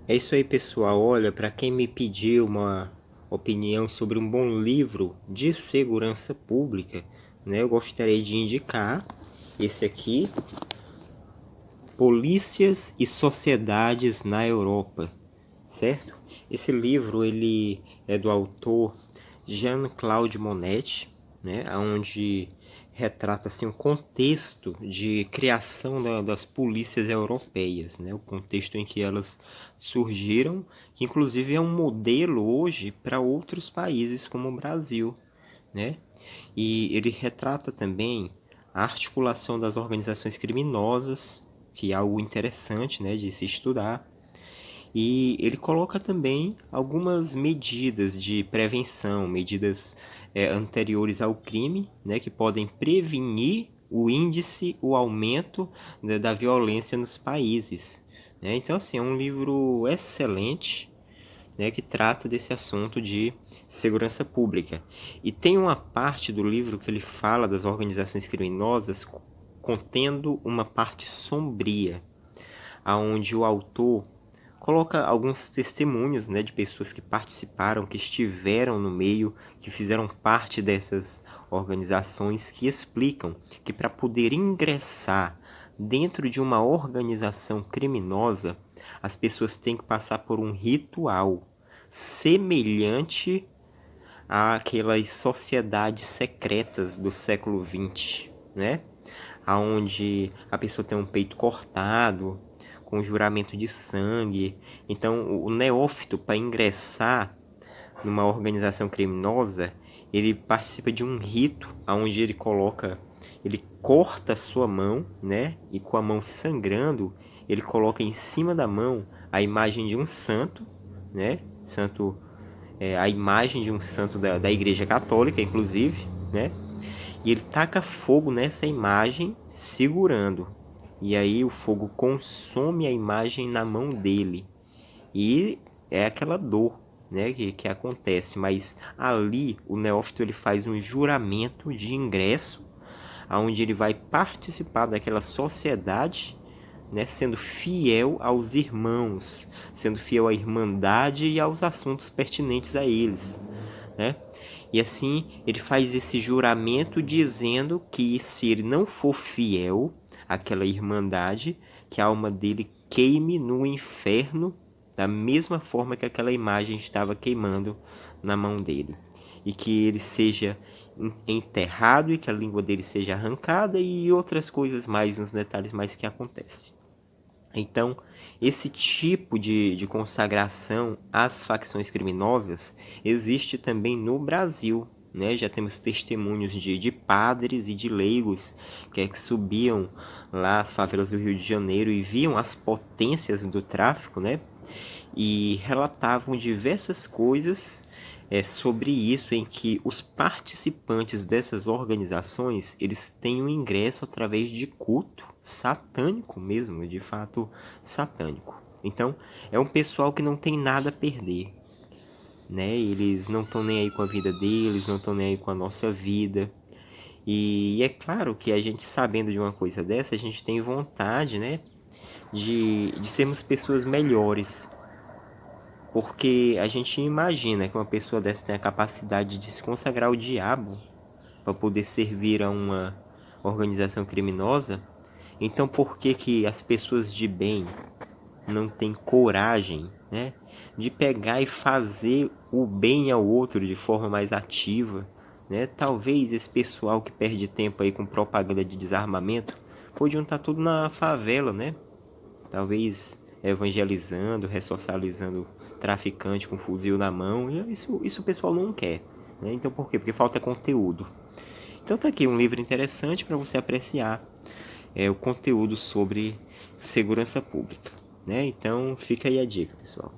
É isso aí, pessoal. Olha, para quem me pediu uma opinião sobre um bom livro de segurança pública, né, eu gostaria de indicar esse aqui, Polícias e Sociedades na Europa, certo? Esse livro ele é do autor Jean-Claude Monet, né, onde retrata assim, um contexto de criação das polícias europeias, né, o contexto em que elas surgiram, que inclusive é um modelo hoje para outros países como o Brasil, né? E ele retrata também a articulação das organizações criminosas, que é algo interessante, né, de se estudar, e ele coloca também algumas medidas de prevenção, medidas anteriores ao crime, né, que podem prevenir o índice, o aumento, né, da violência nos países. Né? Então, assim, é um livro excelente, né, que trata desse assunto de segurança pública. E tem uma parte do livro que ele fala das organizações criminosas contendo uma parte sombria, aonde o autor coloca alguns testemunhos, né, de pessoas que participaram, que estiveram no meio, que fizeram parte dessas organizações, que explicam que para poder ingressar dentro de uma organização criminosa, as pessoas têm que passar por um ritual semelhante àquelas sociedades secretas do século XX, né? Onde a pessoa tem um peito cortado, com juramento de sangue. Então, o neófito, para ingressar numa organização criminosa, ele participa de um rito onde ele corta a sua mão, né? E com a mão sangrando, ele coloca em cima da mão a imagem de um santo, né? Santo, a imagem de um santo da Igreja Católica, inclusive, né? E ele taca fogo nessa imagem segurando. E aí o fogo consome a imagem na mão dele. E é aquela dor, né, que acontece. Mas ali o neófito ele faz um juramento de ingresso, onde ele vai participar daquela sociedade, né, sendo fiel aos irmãos, sendo fiel à irmandade e aos assuntos pertinentes a eles, né? E assim ele faz esse juramento dizendo que se ele não for fiel àquela irmandade, que a alma dele queime no inferno da mesma forma que aquela imagem estava queimando na mão dele. E que ele seja enterrado e que a língua dele seja arrancada e outras coisas mais, uns detalhes mais que acontecem. Então, esse tipo de consagração às facções criminosas existe também no Brasil. Né? Já temos testemunhos de padres e de leigos que subiam lá as favelas do Rio de Janeiro e viam as potências do tráfico, né? E relatavam diversas coisas sobre isso, em que os participantes dessas organizações eles têm um ingresso através de culto satânico mesmo, de fato satânico. Então é um pessoal que não tem nada a perder, né? Eles não estão nem aí com a vida deles, não estão nem aí com a nossa vida. E é claro que a gente sabendo de uma coisa dessa, a gente tem vontade, né, de sermos pessoas melhores, porque a gente imagina que uma pessoa dessa tem a capacidade de se consagrar ao diabo para poder servir a uma organização criminosa. Então por que que as pessoas de bem não têm coragem, né, de pegar e fazer o bem ao outro de forma mais ativa, né? Talvez esse pessoal que perde tempo aí com propaganda de desarmamento podiam estar tudo na favela, né? Talvez evangelizando, ressocializando traficante com fuzil na mão. E isso o pessoal não quer, né? Então por quê? Porque falta conteúdo. Então tá aqui um livro interessante para você apreciar o conteúdo sobre segurança pública, né? Então fica aí a dica, pessoal.